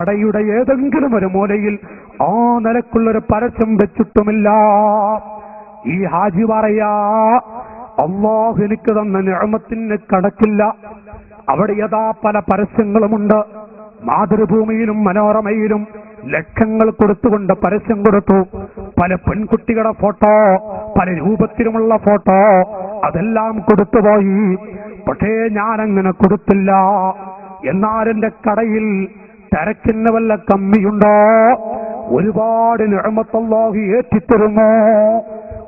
കടയുടെ ഏതെങ്കിലും ഒരു മൂലയിൽ ആ നിലക്കുള്ളൊരു പരസ്യം വെച്ചിട്ടുമില്ല. ഈ ഹാജി പറയാ, അല്ലാഹു എനിക്ക് തന്ന നിഅമത്തിന് കണക്കില്ല. അവിടെ യഥാ പല പരസ്യങ്ങളുമുണ്ട്. മാതൃഭൂമിയിലും മനോരമയിലും ലക്ഷങ്ങൾ കൊടുത്തുകൊണ്ട് പരസ്യം കൊടുത്തു. പല പെൺകുട്ടികളുടെ ഫോട്ടോ, പല രൂപത്തിലുമുള്ള ഫോട്ടോ, അതെല്ലാം കൊടുത്തുപോയി. പക്ഷേ ഞാനങ്ങനെ കൊടുത്തില്ല. എന്നാൽ എന്റെ കടയിൽ തിരക്കിന് വല്ല കമ്മിയുണ്ടോ? ഒരുപാട് നിഅമത്ത് അല്ലാഹു ഏറ്റിത്തരുന്നു.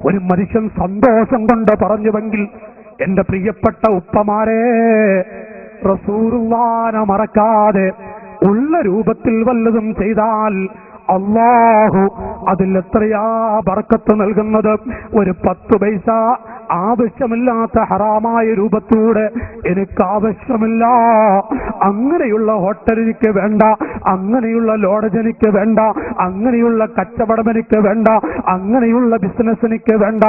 ഒരു മനുഷ്യൻ സന്തോഷം കൊണ്ട് പറഞ്ഞുവെങ്കിൽ, എന്റെ പ്രിയപ്പെട്ട ഉപ്പമാരെ, റസൂലുള്ളാഹിനെ മറക്കാതെ ഉള്ള രൂപത്തിൽ വല്ലതും ചെയ്താൽ അല്ലാഹു അതിൽ എത്രയാ ബർക്കത്ത് നൽകുന്നത്. ഒരു 10 പൈസ ആവശ്യമില്ലാത്ത ഹറാമായ രൂപത്തിലൂടെ എനിക്ക് ആവശ്യമില്ല. അങ്ങനെയുള്ള ഹോട്ടൽ എനിക്ക് വേണ്ട, അങ്ങനെയുള്ള ലോഡ്ജ് എനിക്ക് വേണ്ട, അങ്ങനെയുള്ള കച്ചവടം എനിക്ക് വേണ്ട, അങ്ങനെയുള്ള ബിസിനസ് എനിക്ക് വേണ്ട.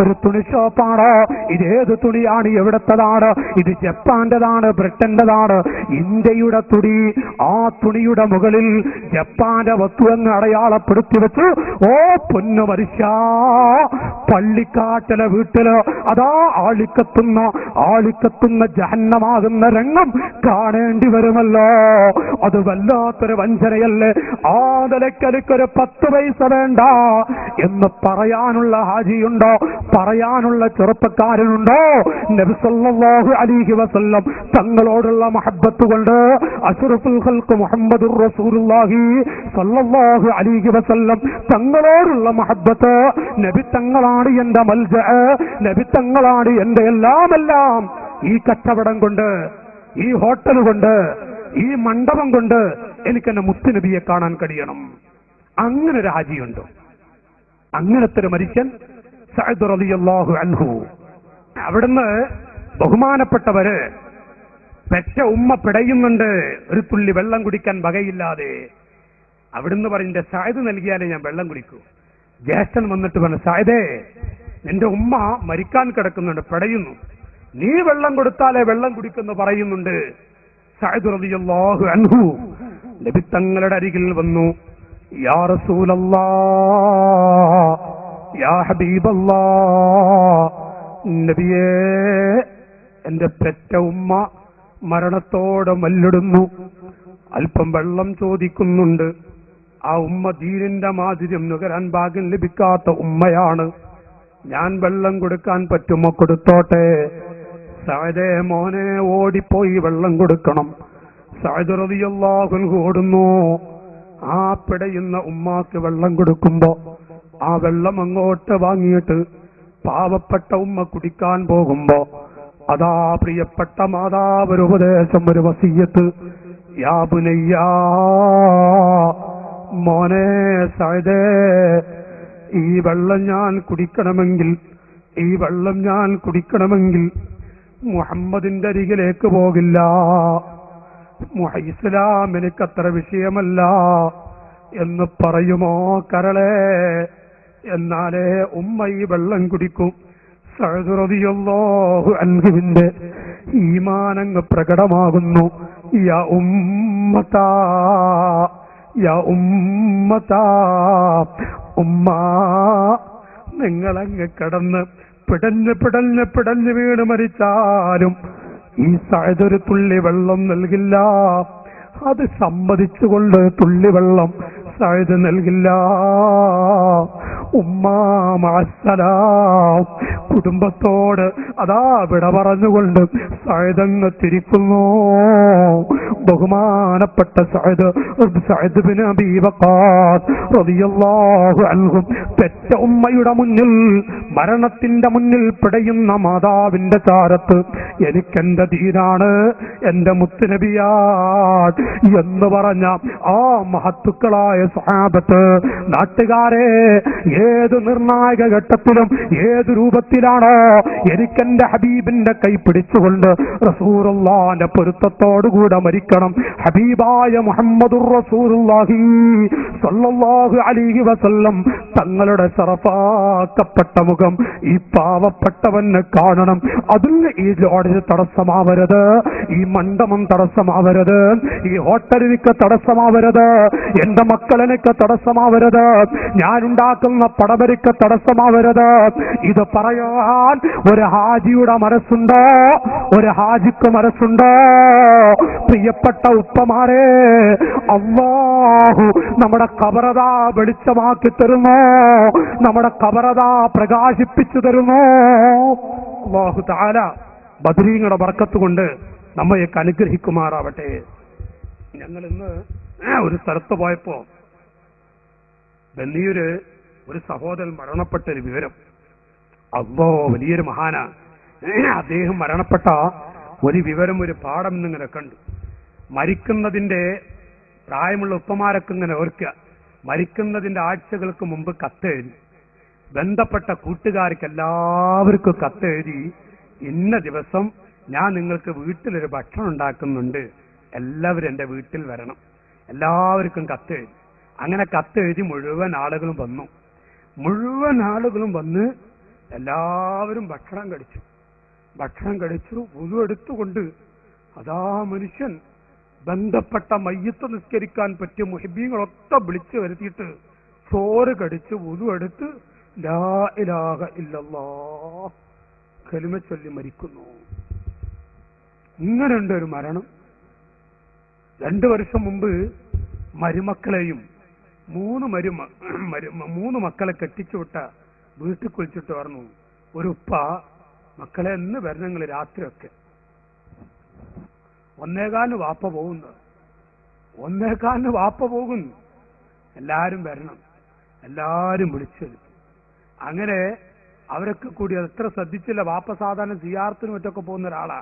ഒരു തുണി ഷോപ്പാണോ? ഇതേത് തുണിയാണ്? എവിടത്തതാണ്? ഇത് ജപ്പാന്റേതാണ്, ബ്രിട്ടന്റേതാണ്? ഇന്ത്യയുടെ തുണി. ആ തുണിയുടെ മുകളിൽ ജപ്പാന്റെ വസ്തു എന്ന് അടയാളപ്പെടുത്തി വെച്ചു. ഓ പൊന്നു മനുഷ്യ, പള്ളിക്കാട്ടിലെ വീട്ടില് അതാ ആളിക്കത്തുന്ന ജഹന്നമാകുന്ന രംഗം കാണേണ്ടി വരുമല്ലോ. അത് വല്ലാത്തൊരു വഞ്ചനയല്ലേ? ആ നിലയ്ക്കൊരു 10 പൈസ വേണ്ട എന്ന് പറയാനുള്ള ഹാജിയുണ്ടോ? പറയാനുള്ള ചെറുപ്പക്കാരനുണ്ടോ? നബി സല്ലല്ലാഹു അലൈഹി വസല്ലം തങ്ങളോടുള്ള മഹബ്ബത്ത് കൊണ്ട് അഷ്റഫുൽ ഖൽഖ് മുഹമ്മദുർ റസൂലുള്ളാഹി സല്ലല്ലാഹു അലൈഹി വസല്ലം തങ്ങളോടുള്ള മഹബ്ബത്ത്, നബി തങ്ങളാണ് എന്റെ മൽജഅ, നബി തങ്ങളാണ് എന്റെ എല്ലാമെല്ലാം. ഈ കച്ചവടം കൊണ്ട്, ഈ ഹോട്ടൽ കൊണ്ട്, ഈ മണ്ഡപം കൊണ്ട് എനിക്ക് എന്റെ മുത്തുനബിയെ കാണാൻ കഴിയണം. അങ്ങനെ ഒരു ഹാജിയുണ്ട്. അങ്ങനത്തെ ഒരു മനുഷ്യൻ സഅദ് റളിയല്ലാഹു അൻഹു. അവിടുന്ന് ബഹുമാനപ്പെട്ടവര് പെറ്റ ഉമ്മ പിടയുന്നുണ്ട്, ഒരു തുള്ളി വെള്ളം കുടിക്കാൻ വകയില്ലാതെ. അവിടുന്ന് പറഞ്ഞ സഅദ് നൽകിയാലേ ഞാൻ വെള്ളം കുടിക്കൂ. ജ്യേഷ്ഠൻ വന്നിട്ട് പറഞ്ഞു, സഅദേ, നിന്റെ ഉമ്മ മരിക്കാൻ കിടക്കുന്നുണ്ട്, പിടയുന്നു, നീ വെള്ളം കൊടുത്താലേ വെള്ളം കുടിക്കുന്നു പറയുന്നുണ്ട്. സഅദ് റളിയല്ലാഹു അൻഹു നബി തങ്ങളുടെ അരികിൽ വന്നു. യാ റസൂലല്ലാഹ്, യാ ഹബീബല്ലാഹ്, നബിയേ, എന്റെ പെറ്റ ഉമ്മ മരണത്തോടെ മല്ലിടുന്നു, അല്പം വെള്ളം ചോദിക്കുന്നുണ്ട്. ആ ഉമ്മ ദീനിന്റെ മാധുര്യം നുകരാൻ ഭാഗ്യം ലഭിക്കാത്ത ഉമ്മയാണ്. ഞാൻ വെള്ളം കൊടുക്കാൻ പറ്റുമോ? കൊടുത്തോട്ടെ. സഅദേ മോനെ, ഓടിപ്പോയി വെള്ളം കൊടുക്കണം. സഅദ് റളിയല്ലാഹു അൻഹു ഓടുന്നു. ആ പിടയുന്ന ഉമ്മാക്ക് വെള്ളം കൊടുക്കുമ്പോ ആ വെള്ളം അങ്ങോട്ട് വാങ്ങിയിട്ട് പാവപ്പെട്ട ഉമ്മ കുടിക്കാൻ പോകുമ്പോ അതാ പ്രിയപ്പെട്ട മാതാവ് ഒരു ഉപദേശം, ഒരു വസിയ്യത്ത്. യാ ബുനയ്യാ, മോനെ സഅദേ, ഈ വെള്ളം ഞാൻ കുടിക്കണമെങ്കിൽ മുഹമ്മദിന്റെ അരികിലേക്ക് പോകില്ല. ഇസ്ലാം എനിക്കത്ര വിഷയമല്ല എന്ന് പറയുമോ കരളെ? എന്നാലേ ഉമ്മ ഈ വെള്ളം കുടിക്കും. സഅദ് റളിയല്ലാഹു അൻഹുവിന്റെ ഈമാനങ്ങ് പ്രകടമാകുന്നു. യാ ഉമ്മത്താ, യാ ഉമ്മത്താ, ഉമ്മ, നിങ്ങളങ്ങ് കിടന്ന് പിടഞ്ഞ് വീണ് മരിച്ചാലും ഈ സഅദ് ഒരു തുള്ളി വെള്ളം നൽകില്ല. അത് സമ്മതിച്ചുകൊണ്ട് തുള്ളി വെള്ളം സഅദ് നൽകില്ല. ഉമ്മ മഅസ്സലാം, കുടുംബത്തോട് അതാ വിട പറഞ്ഞുകൊണ്ട് സഅദ് തിരിക്കുന്നു. ബഹുമാനപ്പെട്ട സഅദ് ബിൻ അബീ വഖാസ് റളിയല്ലാഹു അൻഹു പെറ്റ ഉമ്മയുടെ മുന്നിൽ, മരണത്തിന്റെ മുന്നിൽ പിടയുന്ന മാതാവിന്റെ ചാരത്ത് എനിക്കെന്റെ ദീനാണ്, എന്റെ മുത്തുനബിയാണ് എന്ന് പറഞ്ഞ ആ മഹത്തുക്കളായ സ്വഹാബത്ത്, നാട്ടുകാരെ, ഏത് നിർണായക ഘട്ടത്തിലും ഏത് രൂപത്തിലാണോ എനിക്കെന്റെ ഹബീബിന്റെ കൈ പിടിച്ചുകൊണ്ട് റസൂലുള്ളാഹിന്റെ പൊരുത്തത്തോടുകൂടെ മരിക്കണം. ഹബീബായ മുഹമ്മദുർ റസൂലുള്ളാഹി സ്വല്ലല്ലാഹു അലൈഹി വസല്ലം തങ്ങളുടെ ശറഫാക്കപ്പെട്ട മുഖം ലോകം ഈ പാവപ്പെട്ടവന് കാണണം. അതിന് ഈ ലോഡ്ജ് തടസ്സമാവരുത്, ഈ മണ്ഡപം തടസ്സമാവരുത്, ഈ ഹോട്ടലിനിക്ക് തടസ്സമാവരുത്, എന്റെ മക്കളെനിക്ക് തടസ്സമാവരുത്, ഞാനുണ്ടാക്കുന്ന പടവരിക്ക് തടസ്സമാവരുത്. ഇത് പറയാൻ ഒരു ഹാജിയുടെ മനസ്സുണ്ടോ? ഒരു ഹാജിക്ക് മനസ്സുണ്ടോ? പ്രിയപ്പെട്ട ഉപ്പമാരെ, അല്ലാഹു നമ്മുടെ ഖബറതാ വെളിച്ചമാക്കി തരുന്നു, നമ്മുടെ ഖബറതാ പ്രകാശിപ്പിച്ചു തരുന്നു. അല്ലാഹു തആല ബദരീങ്ങളുടെ ബർക്കത്ത് കൊണ്ട് നമ്മയൊക്കെ അനുഗ്രഹിക്കുമാറാവട്ടെ. ഞങ്ങൾ ഇന്ന് ഒരു സ്ഥലത്ത് പോയപ്പോ ബന്നിയൂര് ഒരു സഹോദരൻ മരണപ്പെട്ടൊരു വിവരം, അല്ലോ വലിയൊരു മഹാനാ, അദ്ദേഹം മരണപ്പെട്ട ഒരു വിവരം, ഒരു പാഠം എന്നിങ്ങനെ കണ്ടു. മരിക്കുന്നതിന്റെ പ്രായമുള്ള ഉപ്പമാരൊക്കെ ഇങ്ങനെ ഓർക്കുക, മരിക്കുന്നതിന്റെ ആഴ്ചകൾക്ക് മുമ്പ് കത്തെഴുതി ബന്ധപ്പെട്ട കൂട്ടുകാർക്ക് എല്ലാവർക്കും കത്തെഴുതി, ഇന്ന ദിവസം ഞാൻ നിങ്ങൾക്ക് വീട്ടിലൊരു ഭക്ഷണം ഉണ്ടാക്കുന്നുണ്ട്, എല്ലാവരും എൻ്റെ വീട്ടിൽ വരണം, എല്ലാവർക്കും കത്തെഴുതി. അങ്ങനെ കത്തെഴുതി മുഴുവൻ ആളുകളും വന്നു. മുഴുവൻ ആളുകളും വന്ന് എല്ലാവരും ഭക്ഷണം കഴിച്ചു വുളു എടുത്തുകൊണ്ട് അതാ മനുഷ്യൻ ബന്ധപ്പെട്ട മയ്യത്ത് നിസ്കരിക്കാൻ പറ്റിയ മുഹിബീങ്ങളൊക്കെ വിളിച്ചു വരുത്തിയിട്ട് ചോറ് കടിച്ച് വുളു എടുത്ത് ലാ ഇലാഹ ഇല്ലല്ലാഹ് കലിമ ചൊല്ലി മരിക്കുന്നു. ഇങ്ങനെയുണ്ട് ഒരു മരണം. 2 വർഷം മുമ്പ് മരുമക്കളെയും 3 മക്കളെ കെട്ടിച്ചുവിട്ട വീട്ടിൽ കുളിച്ചിട്ട് പറഞ്ഞു, ഒരു ഉപ്പ മക്കളെ എന്ന് വരണങ്ങൾ രാത്രിയൊക്കെ 1:15 വാപ്പ പോകുന്നു, എല്ലാരും വരണം, എല്ലാരും വിളിച്ചു. അങ്ങനെ അവരൊക്കെ കൂടി അത്ര ശ്രദ്ധിച്ചില്ല. വാപ്പ സാധാരണ സിയാറത്തിന് മറ്റൊക്കെ പോകുന്ന ഒരാളാ,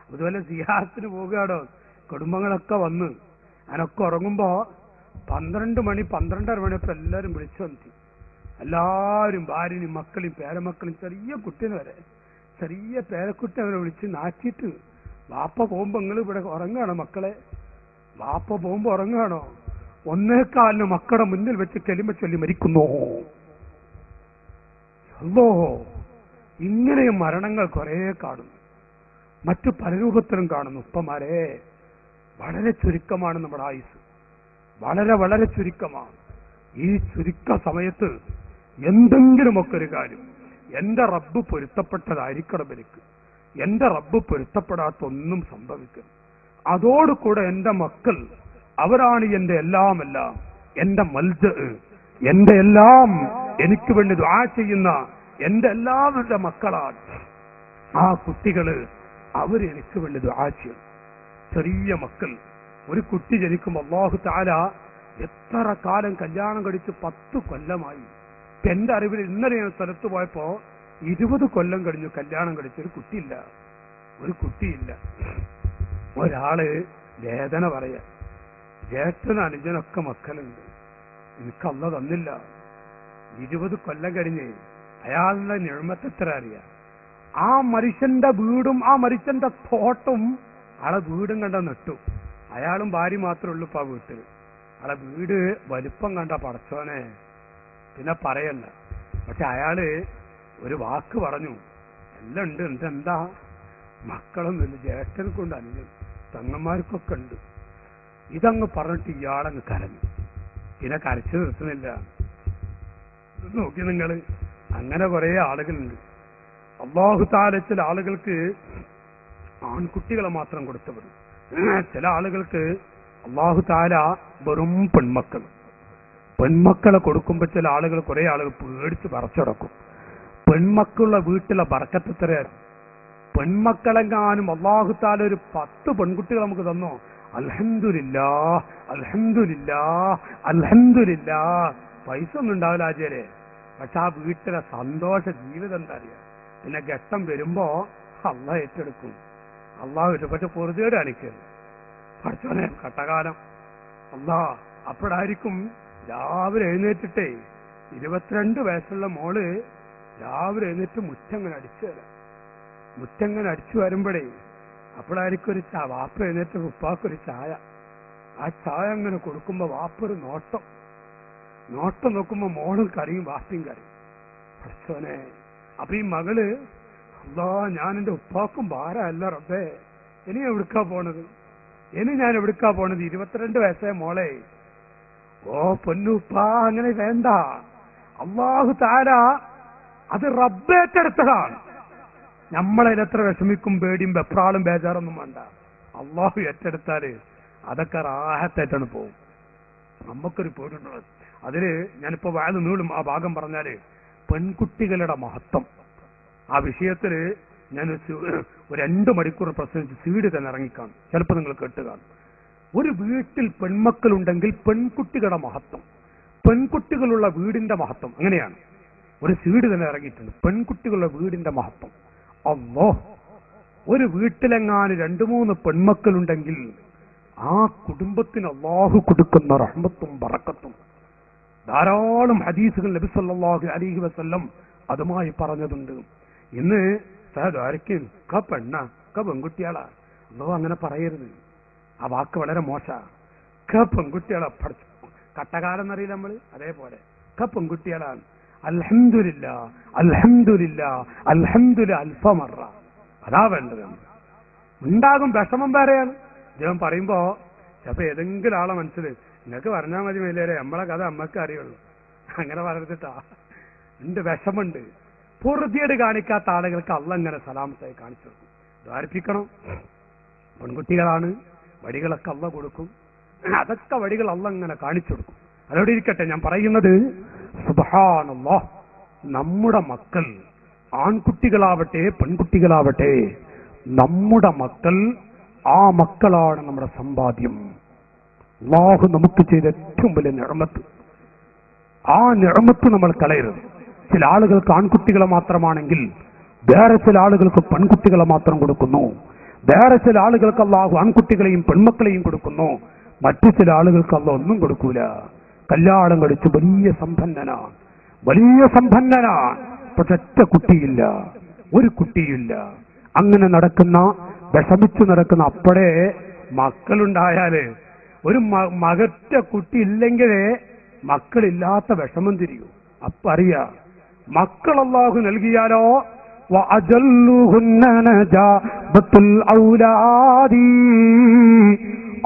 അതുപോലെ സിയാറത്തിന് പോകുകയാണോ, കുടുംബങ്ങളൊക്കെ വന്ന് അതിനൊക്കെ ഉറങ്ങുമ്പോ 12 മണി 12:30 മണിയപ്പോ എല്ലാരും വിളിച്ചു വന്നി. എല്ലാവരും ഭാര്യയും മക്കളെയും പേരമക്കളും ചെറിയ കുട്ടീനെ വരെ, ചെറിയ പേരക്കുട്ടി അവരെ വിളിച്ച് നാച്ചിട്ട്, വാപ്പ പോകുമ്പോ നിങ്ങൾ ഇവിടെ ഉറങ്ങാണോ മക്കളെ, വാപ്പ പോകുമ്പോ ഉറങ്ങാണോ? 1:15 മക്കളുടെ മുന്നിൽ വെച്ച് കലിമ ചൊല്ലി മരിക്കുന്നു. അല്ലോ, ഇങ്ങനെയും മരണങ്ങൾ കുറെ കാണുന്നു, മറ്റു പല രൂപത്തിലും കാണുന്നു. ഉപ്പമാരെ, വളരെ ചുരുക്കമാണ് നമ്മുടെ ആയുസ്, വളരെ വളരെ ചുരുക്കമാണ്. ഈ ചുരുക്ക സമയത്ത് എന്തെങ്കിലുമൊക്കെ ഒരു കാര്യം, എന്റെ റബ്ബ് പൊരുത്തപ്പെട്ടതായിരിക്കണം എനിക്ക്, എന്റെ റബ്ബ് പൊരുത്തപ്പെടാത്ത ഒന്നും സംഭവിക്കും. അതോടുകൂടെ എന്റെ മക്കൾ, അവരാണ് എന്റെ എല്ലാം, എന്റെ മൽജ, എന്റെ എല്ലാം, എനിക്ക് വേണ്ടി ദുആ ചെയ്യുന്ന എന്റെ എല്ലാവരുടെ മക്കളാണ്. ആ കുട്ടികള് അവരെനിക്ക് വേണ്ടി ദുആ ചെയ്യും. ചെറിയ മക്കൾ, ഒരു കുട്ടി ജനിക്കുമ്പോൾ അല്ലാഹു തആല എത്ര കാലം കല്യാണം കഴിച്ച് 10 കൊല്ലമായി. എന്റെ അറിവിൽ ഇന്നലെ ഞാൻ സ്ഥലത്ത് പോയപ്പോ 20 കൊല്ലം കഴിഞ്ഞു കല്യാണം കഴിച്ചൊരു കുട്ടിയില്ല. ഒരാള് വേദന പറയാ, ജ്യേഷ്ഠനും അനുജനൊക്കെ മക്കളുണ്ട്, എനിക്ക് അല്ലാഹു തന്നില്ല. 20 കൊല്ലം കഴിഞ്ഞ് അയാളുടെ നിഴമത്തെത്ര അറിയാം. ആ മനുഷ്യന്റെ വീടും ആ മനുഷ്യന്റെ തോട്ടം, ആളെ വീടും കണ്ട നെട്ടു. അയാളും ഭാര്യ മാത്രമേ ഉള്ളൂ ഇപ്പൊ ആ വീട്ടിൽ. ആളെ വീട് വലിപ്പം കണ്ട പടച്ചോനെ പിന്നെ പറയല്ല. പക്ഷെ അയാള് ഒരു വാക്ക് പറഞ്ഞു, എല്ലാം ഉണ്ട്, എന്താ മക്കളൊന്നുമില്ല, ജ്യേഷ്ഠനൊക്കെ അനുജൻ തങ്ങന്മാർക്കൊക്കെ ഉണ്ട്. ഇതങ്ങ് പറഞ്ഞിട്ട് ഇയാളങ്ങ് കരഞ്ഞു. പിന്നെ കരച്ചു നിർത്തുന്നില്ല. നോക്കി നിങ്ങള്, അങ്ങനെ കുറെ ആളുകളുണ്ട്. അല്ലാഹു തആല ചില ആളുകൾക്ക് ആൺകുട്ടികളെ മാത്രം കൊടുത്തവർ, ചില ആളുകൾക്ക് അല്ലാഹു തആല വെറും പെൺമക്കളെ കൊടുക്കുമ്പോൾ ചില ആളുകൾ, കുറെ ആളുകൾ പേടിച്ച് പറച്ചടക്കും. പെൺമക്കളുള്ള വീട്ടിലെ ബർക്കത്ത് എത്രയാണ്. പെൺമക്കളെങ്ങാനും അല്ലാഹു തആല ഒരു 10 പെൺകുട്ടികൾ നമുക്ക് തന്നോ, അൽഹംദുലില്ലാഹ് അൽഹംദുലില്ലാഹ് അൽഹംദുലില്ലാഹ്. പൈസ ഒന്നും ഉണ്ടാവില്ല ആചാര്യ, പക്ഷെ ആ വീട്ടിലെ സന്തോഷ ജീവിതം എന്താ അറിയാം. പിന്നെ ഘട്ടം വരുമ്പോ അള്ളാഹ് ഏറ്റെടുക്കും. അള്ളാഹ് ഒരുപക്ഷെ പൊറുതേട് കാണിക്കരുത്. പഠിച്ചോനെ കട്ടകാലം അള്ളാഹ് അപ്പോഴായിരിക്കും രാവിലെ എഴുന്നേറ്റിട്ടേ 22 വയസ്സുള്ള മോള് രാവിലെ എഴുന്നേറ്റ് മുറ്റങ്ങനെ അടിച്ചു വരുമ്പോഴേ അപ്പോഴായിരിക്കും ഒരു വാപ്പ എഴുന്നേറ്റ് ഉപ്പാക്കൊരു ചായ. ആ ചായ അങ്ങനെ കൊടുക്കുമ്പോ വാപ്പൊരു നോട്ടം നോക്കുമ്പോ മോളും കരയും വാപ്പയും കരയും. പഠിച്ചോനെ, അപ്പൊ ഈ മകള്, അല്ലാ ഞാൻ എന്റെ ഉപ്പാക്കും ഭാരമല്ല റബ്ബേ, ഇനി എവിടുക്കാ പോണത്, ഇനി ഞാൻ എവിടുക്കാ പോണത്, 22 വയസ്സേ മോളെ. ഓ പൊന്നുപ്പാ, അങ്ങനെ വേണ്ട. അല്ലാഹു തആല അത് റബ്ബേറ്റെടുത്തതാണ്. നമ്മളതിലെത്ര വിഷമിക്കും, പേടിയും വെപ്രാളും ബേജാറൊന്നും വേണ്ട. അള്ളാഹു ഏറ്റെടുത്താല് അതൊക്കെ റാഹത്തായിട്ടാണ് പോകും. നമുക്കൊരു പേടുണ്ടോ അതില്. ഞാനിപ്പോ വാഴ നീളും ആ ഭാഗം പറഞ്ഞാല് പെൺകുട്ടികളുടെ മഹത്വം ആ വിഷയത്തില് ഞാൻ ഒരു 2 മണിക്കൂർ പ്രസംഗിച്ച് സീഡ് തന്നെ ഇറങ്ങിക്കാണും. ചിലപ്പോൾ നിങ്ങൾ കേട്ടുകാണും. ഒരു വീട്ടിൽ പെൺമക്കളുണ്ടെങ്കിൽ പെൺകുട്ടികളുടെ മഹത്വം, പെൺകുട്ടികളുള്ള വീടിന്റെ മഹത്വം, അങ്ങനെയാണ് ഒരു സീഡ് തന്നെ ഇറങ്ങിയിട്ടുണ്ട്. പെൺകുട്ടികളുടെ വീടിന്റെ മഹത്വം. അല്ലോ, ഒരു വീട്ടിലെങ്ങാനും 2-3 പെൺമക്കളുണ്ടെങ്കിൽ ആ കുടുംബത്തിന് അള്ളാഹു കൊടുക്കുന്ന റഹ്മത്തും ബറക്കത്തും ധാരാളം ഹദീസുകൾ നബി സല്ലല്ലാഹു അലൈഹി വസല്ലം അതുമായി പറഞ്ഞതുണ്ട്. ഇന്ന് സഹദാരിക്കും പെണ്ണ പെൺകുട്ടികളാ, അല്ലോ അങ്ങനെ പറയരുത്. ആ വാക്ക് വളരെ മോശ. പെൺകുട്ടികളെ കട്ടകാലം എന്നറിയില്ല നമ്മള്, അതേപോലെ പെൺകുട്ടികളാണ്. അൽഹംദുലില്ലാ അൽഹംദുലില്ലാ അൽഹംദുലില്ലാ അൽഫമറ, അതാ വേണ്ടത്. ഉണ്ടാകും വിഷമം വേറെയാണ്. ഞാൻ പറയുമ്പോ ചിലപ്പോ ഏതെങ്കിലും ആളെ മനസ്സിൽ നിങ്ങൾക്ക് പറഞ്ഞാൽ മതി മേലേരെ, നമ്മളെ കഥ അമ്മക്ക് അറിയുള്ളൂ, അങ്ങനെ പറഞ്ഞിട്ടാ. ഉണ്ട്, വിഷമുണ്ട്. പൊറുതിയേട് കാണിക്കാത്ത ആളുകൾക്ക് അള്ളാഹ് ഇങ്ങനെ സലാമത്തായി കാണിച്ചു കൊടുക്കും. ദ്വാരിപ്പിക്കണം. പെൺകുട്ടികളാണ്, വഴികളൊക്കെ അള്ളാഹ് കൊടുക്കും. അതൊക്കെ വഴികൾ അള്ളാഹ് ഇങ്ങനെ കാണിച്ചു കൊടുക്കും. അതോടെ ഇരിക്കട്ടെ, ഞാൻ പറയുന്നത് സുബ്ഹാനല്ലാഹ്, നമ്മുടെ മക്കൾ ആൺകുട്ടികളാവട്ടെ പെൺകുട്ടികളാവട്ടെ, നമ്മുടെ മക്കൾ, ആ മക്കളാണ് നമ്മുടെ സമ്പാദ്യം. അല്ലാഹു നമുക്ക് ചെയ്ത ഏറ്റവും വലിയ നിഅമത്ത്. ആ നിഅമത്ത് നമ്മൾ കളയരുത്. ചില ആളുകൾക്ക് ആൺകുട്ടികളെ മാത്രമാണെങ്കിൽ വേറെ ചില ആളുകൾക്ക് പെൺകുട്ടികളെ മാത്രം കൊടുക്കുന്നു. വേറെ ചില ആളുകൾക്ക് അല്ലാഹു ആൺകുട്ടികളെയും പെൺമക്കളെയും കൊടുക്കുന്നു. മറ്റു ചില ആളുകൾക്ക് അല്ലാഹു ഒന്നും കൊടുക്കൂല. കല്യാണം കഴിച്ച് വലിയ സമ്പന്നനാണ്, വലിയ സമ്പന്നനാണ്, പക്ഷെ ഒറ്റ കുട്ടിയില്ല, ഒരു കുട്ടിയില്ല. അങ്ങനെ നടക്കുന്ന, വിഷമിച്ചു നടക്കുന്ന, അപ്പോഴേ മക്കളുണ്ടായാല്, ഒരു മകറ്റ കുട്ടി ഇല്ലെങ്കിലേ മക്കളില്ലാത്ത വിഷമം തിരിയൂ. അപ്പൊ അറിയാ മക്കൾ അല്ലാഹു നൽകിയാലോ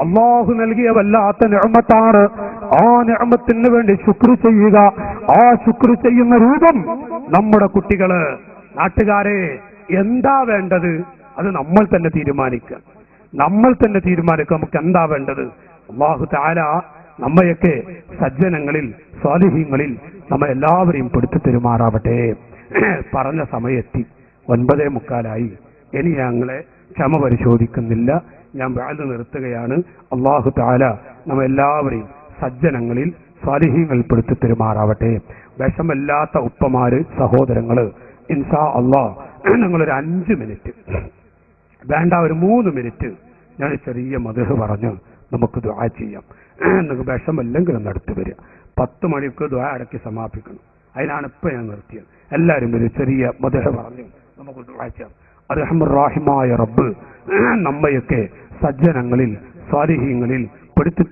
അല്ലാഹു നൽകിയ വല്ലാത്ത നിഅമത്താണ്. ആ നിഅമത്തിന് വേണ്ടി ശുക്ർ ചെയ്യുക. ആ ശുക്ർ ചെയ്യുന്ന രൂപം നമ്മുടെ കുട്ടികള്. നാട്ടുകാരെ, എന്താ വേണ്ടത് അത് നമ്മൾ തന്നെ തീരുമാനിക്കുക. നമ്മൾ തന്നെ തീരുമാനിക്കുക നമുക്ക് എന്താ വേണ്ടത്. അല്ലാഹു തആല നമ്മയൊക്കെ സജ്ജനങ്ങളിൽ, സ്വാലിഹീങ്ങളിൽ നമ്മെ എല്ലാവരെയും പെടുത്തി തരുമാറാവട്ടെ. പറഞ്ഞ സമയത്തി 9:45. ഇനി ഞങ്ങളെ ക്ഷമ പരിശോധിക്കുന്നില്ല, ഞാൻ വാഴ്ന്നു നിർത്തുകയാണ്. അല്ലാഹു തആല നമ്മെല്ലാവരെയും സജ്ജനങ്ങളിൽ, സ്വാലിഹീങ്ങളിൽ പെടുത്തി തരുമാറാവട്ടെ. വിഷമില്ലാത്ത ഉപ്പമാര്, സഹോദരങ്ങള്, ഇൻഷാ അല്ലാഹ് ഞങ്ങളൊരു 5 മിനിറ്റ്, വേണ്ട ഒരു 3 മിനിറ്റ് ഞാൻ ചെറിയ മദ്ഹ് പറഞ്ഞു നമുക്ക് ദുആ ചെയ്യാം. നിങ്ങൾക്ക് വിഷമല്ലെങ്കിൽ ഒന്ന് അടുത്ത് വരിക. 10 മണിക്ക് ദുആ അടക്കി സമാപിക്കണം. അതിനാണ് ഇപ്പൊ ഞാൻ നിർത്തിയത്. എല്ലാവരും ഒരു ചെറിയ മദ്ഹ് പറഞ്ഞു നമുക്ക് ദുആ ചെയ്യാം. അർഹമർ റഹീമായ റബ്ബ് നമ്മയൊക്കെ സജ്ജനങ്ങളിൽ, സ്വാലിഹീങ്ങളിൽ പെടുത്തി